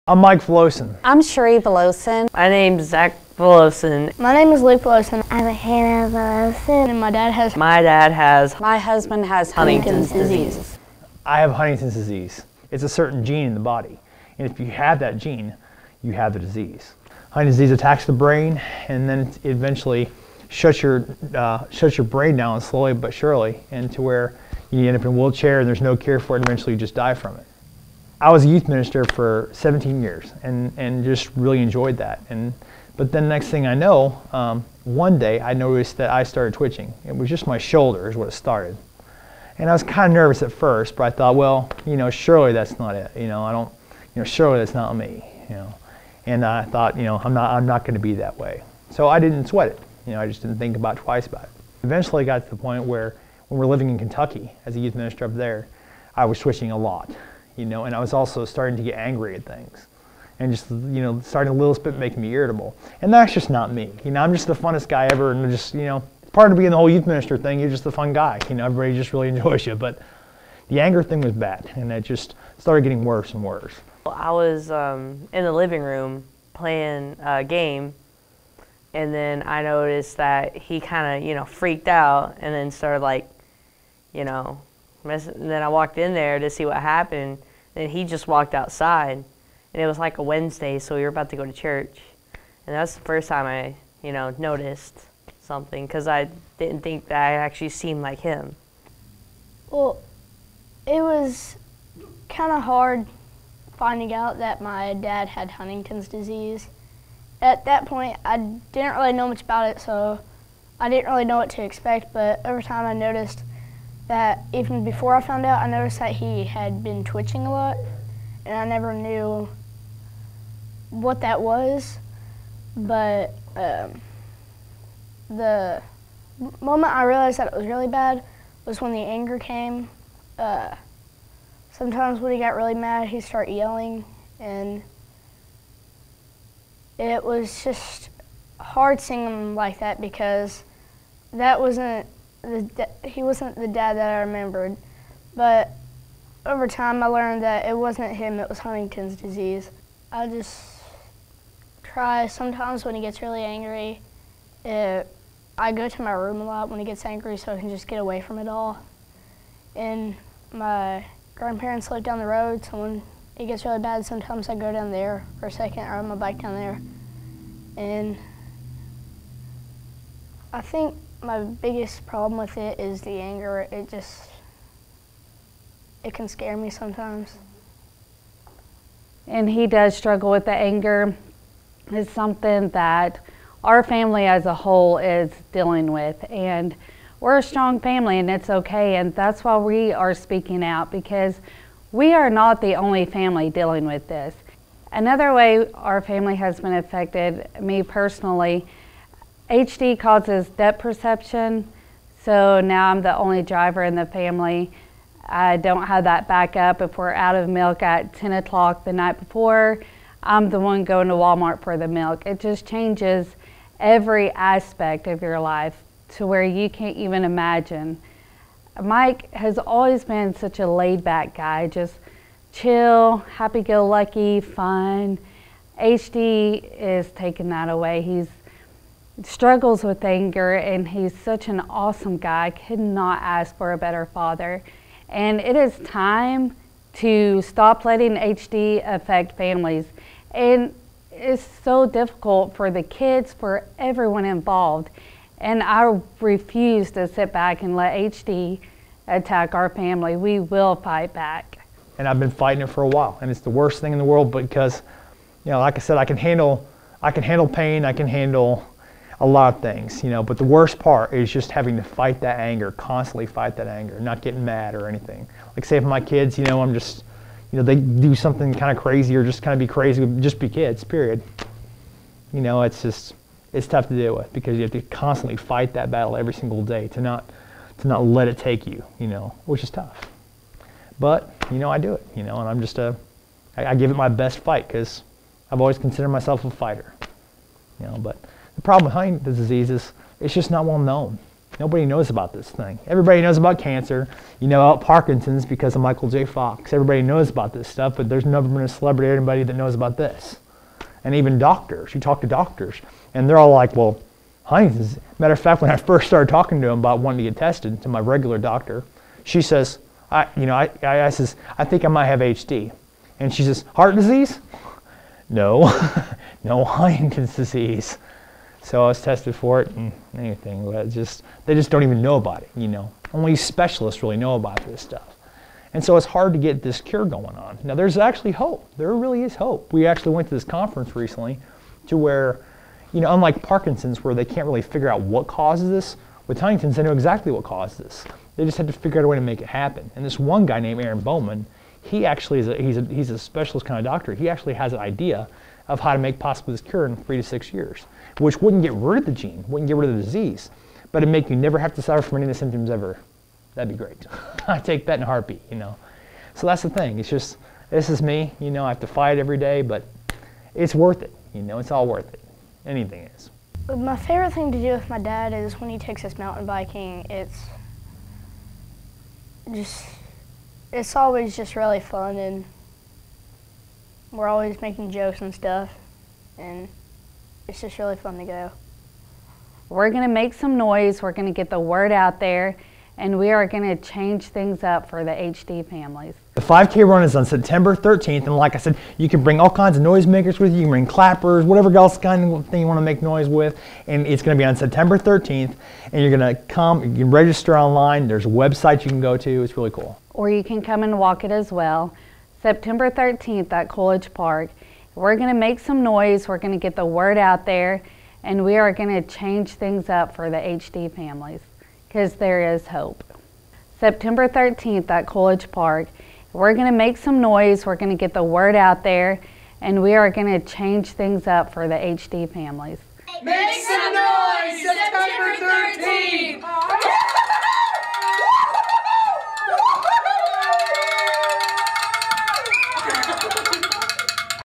I'm Mike Velosin. I'm Cherie Velosin. My name's Zach Velosin. My name is Luke Velosin. I'm Hannah Velosin. And my dad has... My husband has Huntington's disease. I have Huntington's disease. It's a certain gene in the body. And if you have that gene, you have the disease. Huntington's disease attacks the brain, and then it eventually shuts your brain down slowly but surely, and to where you end up in a wheelchair and there's no cure for it, and eventually you just die from it. I was a youth minister for 17 years and just really enjoyed that. But then next thing I know, one day I noticed that I started twitching. It was just my shoulder is what it started. And I was kind of nervous at first, but I thought, well, surely that's not it. Surely that's not me. And I thought, I'm not going to be that way. So I didn't sweat it. I just didn't think twice about it. Eventually I got to the point where when we're living in Kentucky as a youth minister up there, I was twitching a lot. And I was also starting to get angry at things, and just starting a little bit making me irritable. And that's just not me. I'm just the funnest guy ever, and just part of being the whole youth minister thing, you're just the fun guy. Everybody just really enjoys you. But the anger thing was bad, and it just started getting worse and worse. I was in the living room playing a game, and then I noticed that he kind of freaked out, and then started and then I walked in there to see what happened. And he just walked outside, and it was like a Wednesday, so we were about to go to church. And that's the first time I, noticed something, because I didn't think that I actually seemed like him. Well, it was kind of hard finding out that my dad had Huntington's disease. At that point, I didn't really know much about it, so I didn't really know what to expect, but over time I noticed that even before I found out, I noticed that he had been twitching a lot, and I never knew what that was. But the moment I realized that it was really bad was when the anger came. Sometimes when he got really mad, he'd start yelling, and it was just hard seeing him like that, because that wasn't he wasn't the dad that I remembered. But over time I learned that it wasn't him, it was Huntington's disease. I just try sometimes when he gets really angry. I go to my room a lot when he gets angry so I can just get away from it all. And my grandparents live down the road, so when it gets really bad, sometimes I go down there for a second, or ride my bike down there. And I think my biggest problem with it is the anger. It can scare me sometimes. And he does struggle with the anger. It's something that our family as a whole is dealing with. And we're a strong family, and it's okay. And that's why we are speaking out, because we are not the only family dealing with this. Another way our family has been affected, me personally, HD causes depth perception, so now I'm the only driver in the family. I don't have that backup. If we're out of milk at 10 o'clock the night before, I'm the one going to Walmart for the milk. It just changes every aspect of your life to where you can't even imagine. Mike has always been such a laid-back guy, just chill, happy-go-lucky, fun. HD is taking that away. He struggles with anger, and he's such an awesome guy. I could not ask for a better father. And it is time to stop letting HD affect families. And it's so difficult for the kids, for everyone involved. And I refuse to sit back and let HD attack our family. We will fight back. And I've been fighting it for a while, and it's the worst thing in the world, because, like I said, I can handle pain, I can handle a lot of things, but the worst part is just having to fight that anger, constantly fight that anger, not getting mad or anything. Like, say if my kids, I'm just, they do something kind of crazy, or just kind of be crazy, just be kids, period. It's tough to deal with, because you have to constantly fight that battle every single day to not let it take you, which is tough. But, I do it, and I'm just I give it my best fight, because I've always considered myself a fighter, but the problem with Huntington's disease is it's just not well known. Nobody knows about this thing. Everybody knows about cancer. You know about Parkinson's because of Michael J. Fox. Everybody knows about this stuff, but there's never been a celebrity or anybody that knows about this. And even doctors. You talk to doctors, and they're all like, well, Huntington's. Matter of fact, when I first started talking to them about wanting to get tested, to my regular doctor, she says, I says, I think I might have HD. And she says, heart disease? No, no, Huntington's disease. So I was tested for it and anything, but they just don't even know about it, you know. Only specialists really know about this stuff. And so it's hard to get this cure going on. Now there's actually hope. There really is hope. We actually went to this conference recently to where, you know, unlike Parkinson's where they can't really figure out what causes this, with Huntington's they know exactly what causes this. They just had to figure out a way to make it happen. And this one guy named Aaron Bowman, he actually is he's a specialist kind of doctor. He actually has an idea of how to make possibly this cure in 3 to 6 years, which wouldn't get rid of the gene, wouldn't get rid of the disease, but it'd make you never have to suffer from any of the symptoms ever. That'd be great. I take that in a heartbeat, you know. So that's the thing. It's just, this is me, you know, I have to fight every day, but it's worth it, you know, it's all worth it. Anything is. My favorite thing to do with my dad is when he takes us mountain biking, it's always just really fun, and we're always making jokes and stuff, and it's just really fun to go. We're going to make some noise, we're going to get the word out there, and we are going to change things up for the HD families. The 5K run is on September 13th, and like I said, you can bring all kinds of noisemakers with you. You can bring clappers, whatever else kind of thing you want to make noise with, and it's going to be on September 13th, and you're going to come, you can register online, there's a website you can go to, it's really cool. Or you can come and walk it as well. September 13th at Coolidge Park. We're going to make some noise, we're going to get the word out there, and we are going to change things up for the HD families, because there is hope. September 13th at Coolidge Park. We're going to make some noise, we're going to get the word out there, and we are going to change things up for the HD families. Make some noise, September 13th!